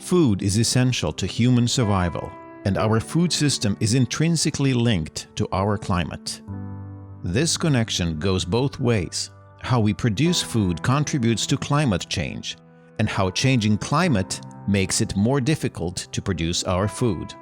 Food is essential to human survival, and our food system is intrinsically linked to our climate. This connection goes both ways. How we produce food contributes to climate change, and how changing climate makes it more difficult to produce our food.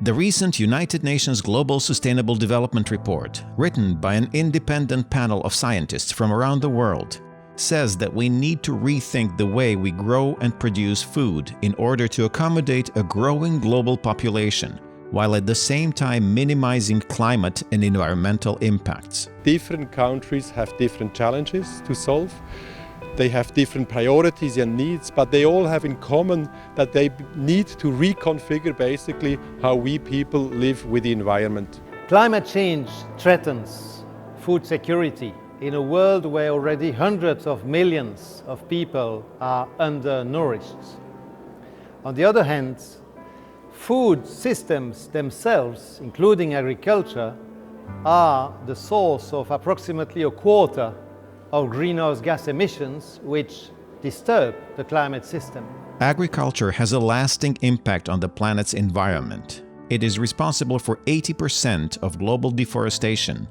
The recent United Nations Global Sustainable Development Report, written by an independent panel of scientists from around the world, says that we need to rethink the way we grow and produce food in order to accommodate a growing global population, while at the same time minimizing climate and environmental impacts. Different countries have different challenges to solve. They have different priorities and needs, but they all have in common that they need to reconfigure basically how we people live with the environment. Climate change threatens food security in a world where already hundreds of millions of people are undernourished. On the other hand, food systems themselves, including agriculture, are the source of approximately a quarter of greenhouse gas emissions, which disturb the climate system. Agriculture has a lasting impact on the planet's environment. It is responsible for 80% of global deforestation,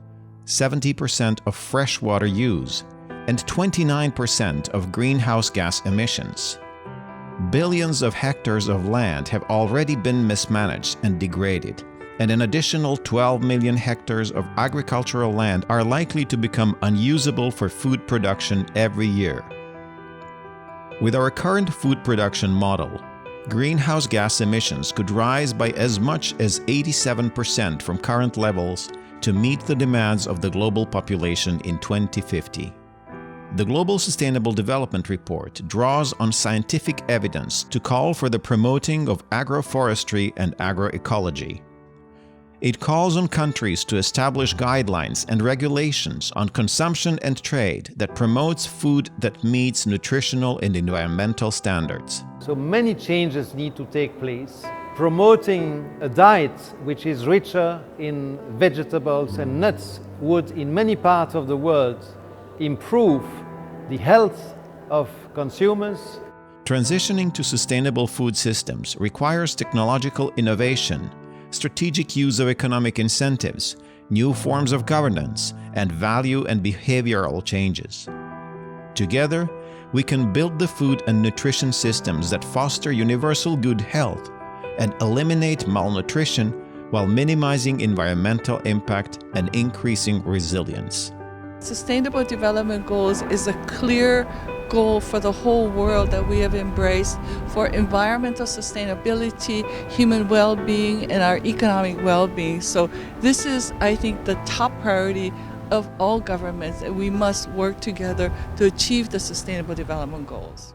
70% of freshwater use, and 29% of greenhouse gas emissions. Billions of hectares of land have already been mismanaged and degraded, and an additional 12 million hectares of agricultural land are likely to become unusable for food production every year. With our current food production model, greenhouse gas emissions could rise by as much as 87% from current levels to meet the demands of the global population in 2050. The Global Sustainable Development Report draws on scientific evidence to call for the promoting of agroforestry and agroecology. It calls on countries to establish guidelines and regulations on consumption and trade that promotes food that meets nutritional and environmental standards. So many changes need to take place. Promoting a diet which is richer in vegetables and nuts would, in many parts of the world, improve the health of consumers. Transitioning to sustainable food systems requires technological innovation, strategic use of economic incentives, new forms of governance, and value and behavioral changes. Together, we can build the food and nutrition systems that foster universal good health and eliminate malnutrition while minimizing environmental impact and increasing resilience. Sustainable Development Goals is a clear goal for the whole world that we have embraced for environmental sustainability, human well-being, and our economic well-being. So this is, I think, the top priority of all governments, and we must work together to achieve the Sustainable Development Goals.